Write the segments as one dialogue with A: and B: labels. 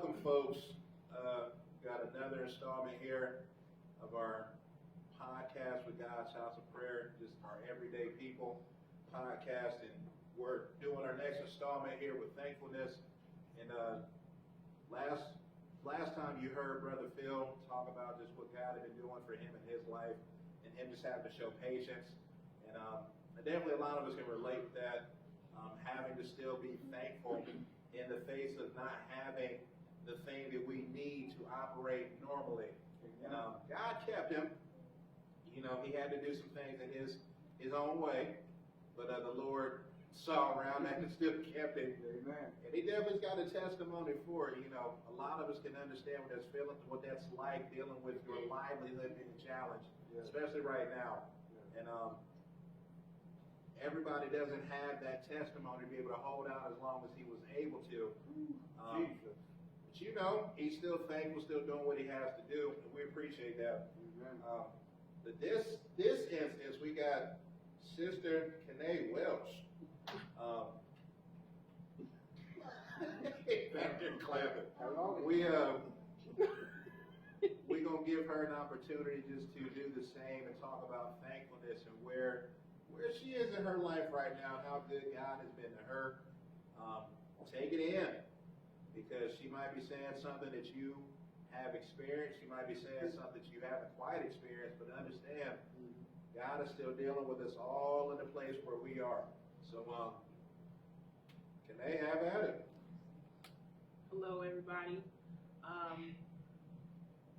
A: welcome, folks. Got another installment here of our podcast with God's House of Prayer, just our Everyday People podcast, and we're doing our next installment here with Thankfulness. And last time you heard Brother Phil talk about just what God had been doing for him in his life, and him just having to show patience. And definitely a lot of us can relate to that, having to still be thankful in the face of not having the thing that we need to operate normally. And God kept him. You know, he had to do some things in his own way, but the Lord saw around that and still kept him.
B: Amen.
A: And he definitely's got a testimony for it. You know, a lot of us can understand what that's like dealing with your livelihood being challenged, especially right now. And everybody doesn't have that testimony to be able to hold out as long as he was able to.
B: Jesus.
A: But you know, he's still thankful, still doing what he has to do, and we appreciate that.
B: Amen.
A: But this instance, we got Sister Kanae Welch. Back there clapping.
B: Hello.
A: We're gonna give her an opportunity just to do the same and talk about thankfulness and where she is in her life right now, how good God has been to her. Take it in, because she might be saying something that you have experienced. She might be saying something that you haven't quite experienced, but understand, God is still dealing with us all in the place where we are. So, can they have at it?
C: Hello, everybody.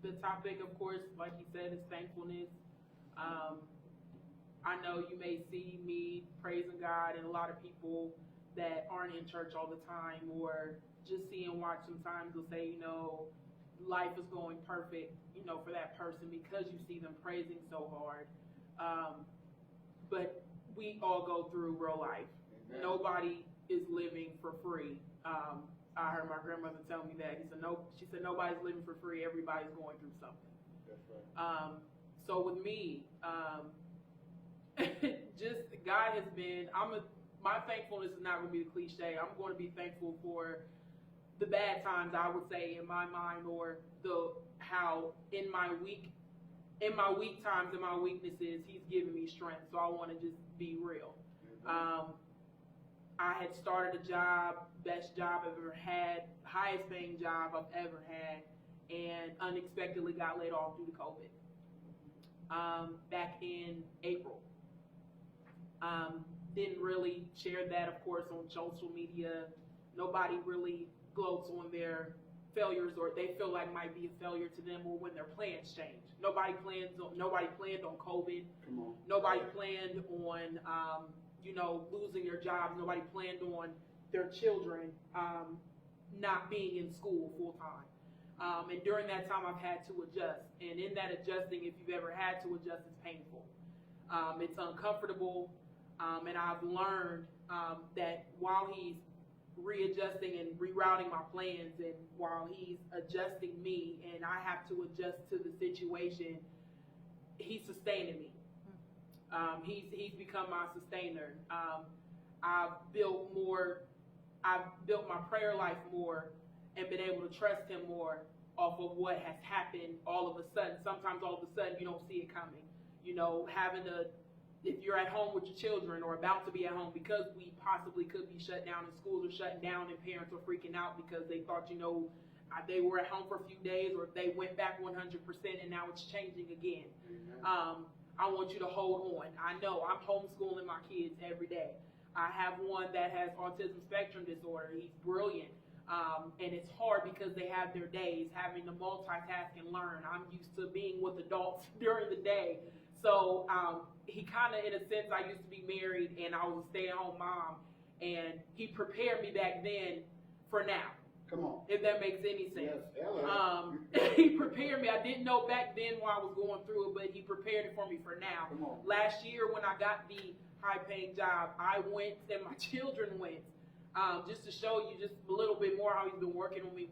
C: The topic, of course, like you said, is thankfulness. I know you may see me praising God, and a lot of people that aren't in church all the time, or just see and watch sometimes will say, you know, life is going perfect, you know, for that person because you see them praising so hard. But we all go through real life.
B: Amen.
C: Nobody is living for free. I heard my grandmother tell me that. She said nobody's living for free. Everybody's going through something.
B: That's right.
C: So with me, just God has been. My thankfulness is not going to be the cliche. I'm going to be thankful for the bad times, I would say, in my mind, or how in my weak times and my weaknesses, He's given me strength. So I want to just be real. I had started a job, best job I've ever had, highest paying job I've ever had, and unexpectedly got laid off due to COVID back in April. Didn't really share that, of course, on social media. Nobody really gloats on their failures, or they feel like might be a failure to them, or when their plans change. Nobody planned on COVID.
B: Come on.
C: Nobody planned on losing their jobs. Nobody planned on their children not being in school full time. And during that time, I've had to adjust. And in that adjusting, if you've ever had to adjust, it's painful. It's uncomfortable. And I've learned that while He's readjusting and rerouting my plans, and while He's adjusting me and I have to adjust to the situation, He's sustaining me. He's become my sustainer. I've built my prayer life more and been able to trust Him more off of what has happened all of a sudden. Sometimes all of a sudden you don't see it coming. You know, if you're at home with your children or about to be at home, because we possibly could be shut down and schools are shutting down and parents are freaking out because they thought, they were at home for a few days, or they went back 100% and now it's changing again. I want you to hold on. I know I'm homeschooling my kids every day. I have one that has autism spectrum disorder. He's brilliant. And it's hard because they have their days having to multitask and learn. I'm used to being with adults during the day. So he kind of, in a sense, I used to be married and I was a stay-at-home mom. And he prepared me back then for now.
B: Come on.
C: If that makes any sense.
B: Yes. Hello.
C: He prepared me. I didn't know back then why I was going through it, but he prepared it for me for now.
B: Come on.
C: Last year when I got the high-paying job, I went and my children went. Just to show you just a little bit more how He's been working on me.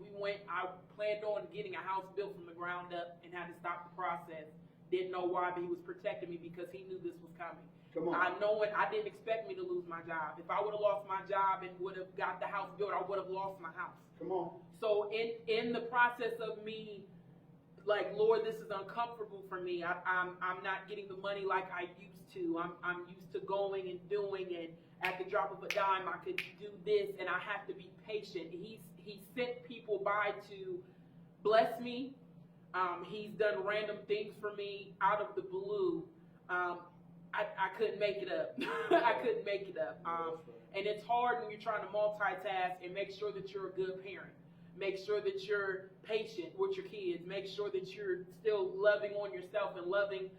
C: I planned on getting a house built from the ground up and had to stop the process. Didn't know why, but He was protecting me because He knew this was coming.
B: Come on.
C: I know it. I didn't expect me to lose my job. If I would have lost my job and would have got the house built, I would have lost my house.
B: Come on.
C: So in the process of me, like, Lord, this is uncomfortable for me. I'm not getting the money like I used to. I'm used to going and doing, and at the drop of a dime, I could do this, and I have to be patient. He sent people by to bless me. He's done random things for me out of the blue. I couldn't make it up. I couldn't make it up. And it's hard when you're trying to multitask and make sure that you're a good parent. Make sure that you're patient with your kids. Make sure that you're still loving on yourself and loving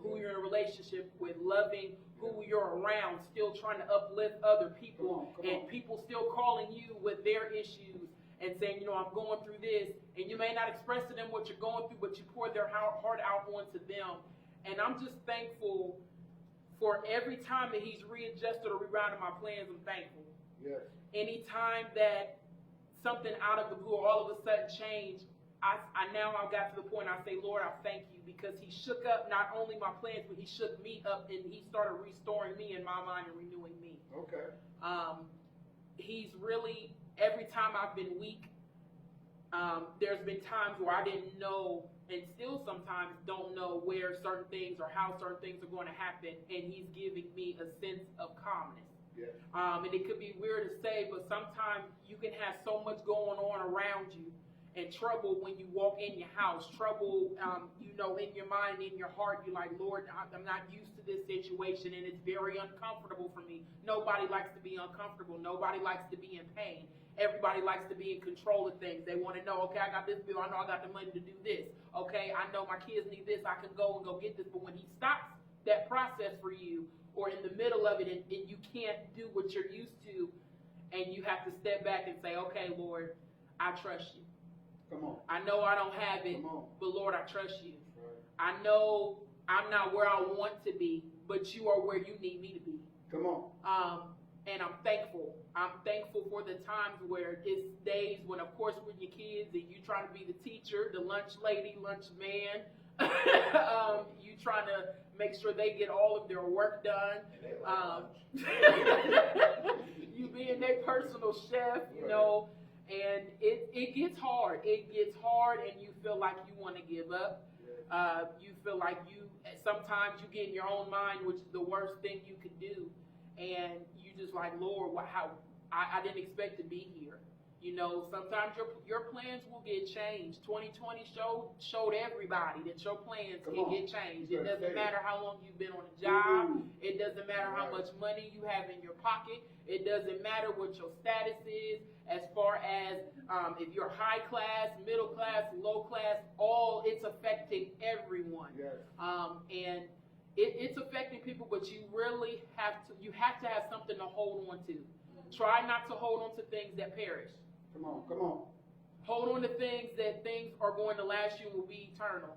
C: who you're in a relationship with, loving who you're around, still trying to uplift other people, and people still calling you with their issues and saying, you know, I'm going through this, and you may not express to them what you're going through, but you pour their heart out onto them. And I'm just thankful for every time that he's readjusted or rerouted my plans. I'm thankful.
B: Yes.
C: Anytime that something out of the blue or all of a sudden changed, I got to the point I say, Lord, I thank you, because he shook up not only my plans, but he shook me up, and he started restoring me in my mind and renewing me.
B: Okay.
C: He's really, every time I've been weak, there's been times where I didn't know, and still sometimes don't know, where certain things or how certain things are going to happen, and he's giving me a sense of calmness.
B: Yes.
C: And it could be weird to say, but sometimes you can have so much going on around you, and trouble when you walk in your house, trouble, you know, in your mind, in your heart. You're like, Lord, I'm not used to this situation, and it's very uncomfortable for me. Nobody likes to be uncomfortable. Nobody likes to be in pain. Everybody likes to be in control of things. They want to know, okay, I got this bill. I know I got the money to do this. Okay, I know my kids need this. I can go and go get this. But when he stops that process for you, or in the middle of it, and you can't do what you're used to, and you have to step back and say, okay, Lord, I trust you.
B: Come on.
C: I know I don't have it,
B: Come on.
C: but Lord, I trust you.
B: Right.
C: I know I'm not where I want to be, but you are where you need me to be.
B: Come on.
C: And I'm thankful. I'm thankful for the times where it's days when, of course, with your kids, and you trying to be the teacher, the lunch lady, lunch man. You trying to make sure they get all of their work done. You being their personal chef, you know. And it gets hard. It gets hard, and you feel like you want to give up. You feel like sometimes you get in your own mind, which is the worst thing you could do. And you just like, Lord, how I didn't expect to be here. You know, sometimes your plans will get changed. 2020 showed everybody that your plans can get changed. It doesn't matter how long you've been on a job. It doesn't matter how much money you have in your pocket. It doesn't matter what your status is, as far as if you're high class, middle class, low class. It's affecting everyone.
B: Yes.
C: And it's affecting people, but you really have to have something to hold on to. Try not to hold on to things that perish.
B: Come on, come on.
C: Hold on to things are going to last you and will be eternal.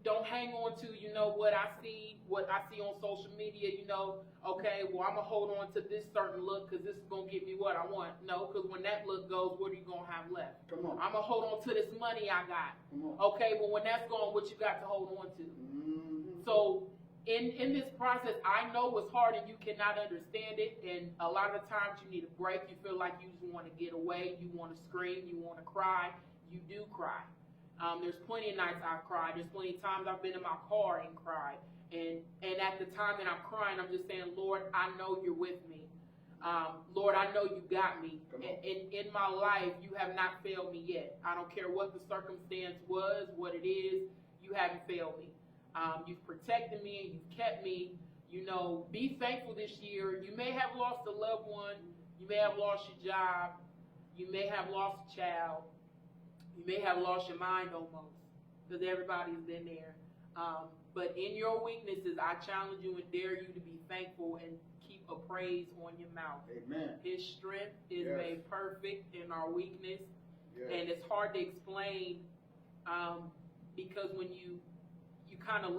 C: Don't hang on to, you know, what I see on social media, you know, okay, well, I'm going to hold on to this certain look because this is going to give me what I want. No, because when that look goes, what are you going to have left?
B: Come on.
C: I'm going to hold on to this money I got.
B: Come on.
C: Okay, well, when that's gone, what you got to hold on to?
B: Mm-hmm.
C: So in this process, I know it's hard and you cannot understand it, and a lot of the times you need a break. You feel like you just want to get away, you want to scream, you want to cry. You do cry. There's plenty of nights I've cried. There's plenty of times I've been in my car and cried. And at the time that I'm crying, I'm just saying, Lord, I know you're with me. Lord, I know you got me. In my life, you have not failed me yet. I don't care what the circumstance was, what it is, you haven't failed me. You've protected me and you've kept me. You know, be thankful this year. You may have lost a loved one. You may have lost your job. You may have lost a child. You may have lost your mind almost, because everybody's been there. But in your weaknesses, I challenge you and dare you to be thankful and keep a praise on your mouth.
B: Amen.
C: His strength is made perfect in our weakness.
B: Yes.
C: And it's hard to explain because when you kind of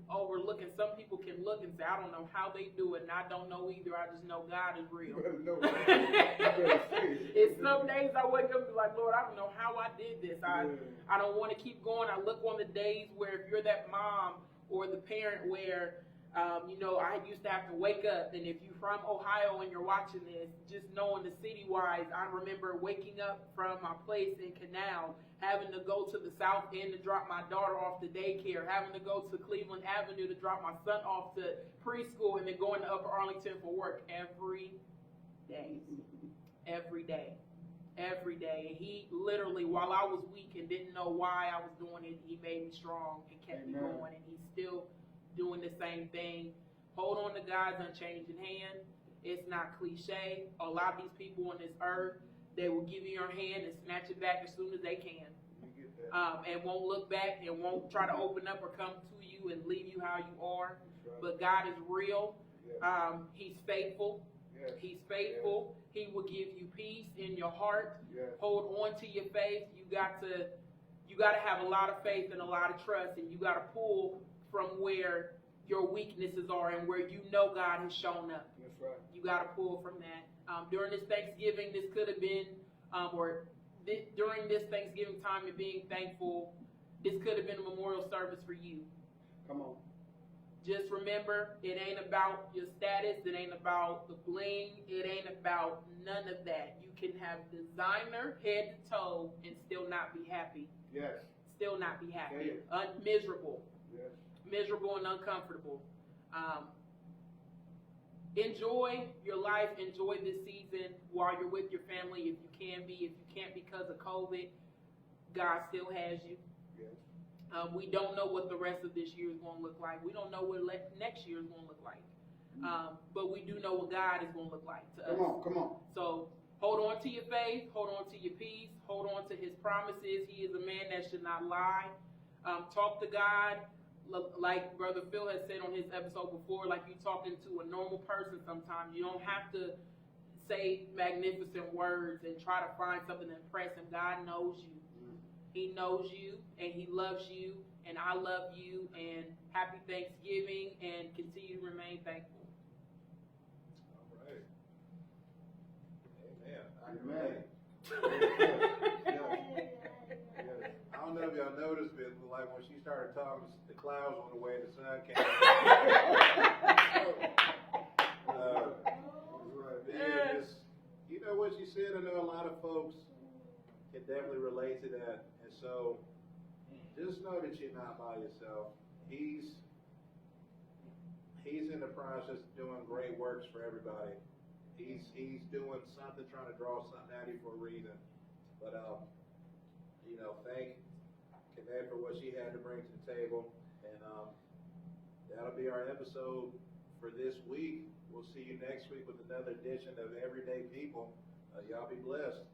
C: overlook, and some people can look and say, I don't know how they do it, and I don't know either. I just know God is real.
B: You better know it.
C: It's some days I wake up and be like, Lord, I don't know how I did this. I don't want to keep going. I look on the days where if you're that mom or the parent where, I used to have to wake up, and if you're from Ohio and you're watching this, just knowing the city-wise, I remember waking up from my place in Canal, having to go to the South End to drop my daughter off to daycare, having to go to Cleveland Avenue to drop my son off to preschool, and then going to Upper Arlington for work every day. Every day. Every day. And he literally, while I was weak and didn't know why I was doing it, he made me strong and kept me going, and he's still doing the same thing. Hold on to God's unchanging hand. It's not cliche. A lot of these people on this earth, they will give you your hand and snatch it back as soon as they can. And won't look back and won't try to open up or come to you and leave you how you are. But God is real. He's faithful. He's faithful. He will give you peace in your heart. Hold on to your faith. You got to have a lot of faith and a lot of trust, and you got to pull from where your weaknesses are and where you know God has shown up.
B: That's right.
C: You got to pull from that. During this Thanksgiving, this could have been, during this Thanksgiving time and being thankful, this could have been a memorial service for you.
B: Come on.
C: Just remember, it ain't about your status. It ain't about the bling. It ain't about none of that. You can have designer head to toe and still not be happy.
B: Yes.
C: Still not be happy.
B: Yeah.
C: Miserable.
B: Yes.
C: Miserable and uncomfortable. Enjoy your life. Enjoy this season while you're with your family if you can be. If you can't because of COVID, God still has you.
B: Yes.
C: We don't know what the rest of this year is going to look like. We don't know what next year is going to look like. But we do know what God is going to look like to us.
B: Come on.
C: So hold on to your faith. Hold on to your peace. Hold on to his promises. He is a man that should not lie. Talk to God. Like Brother Phil has said on his episode before, like you talking to a normal person sometimes. You don't have to say magnificent words and try to find something to impress him. God knows you. He knows you, and he loves you, and I love you, and happy Thanksgiving, and continue to remain thankful.
A: All right. Amen. I can
B: Amen.
A: relate. I don't know if y'all noticed, but like when she started talking, the clouds went away, the sun came out. Just, you know what she said? I know a lot of folks can definitely relate to that. And so just know that you're not by yourself. He's in the process of doing great works for everybody. He's doing something, trying to draw something out of you for a reason. But thank Kenneth for what she had to bring to the table. And that'll be our episode for this week. We'll see you next week with another edition of Everyday People. Y'all be blessed.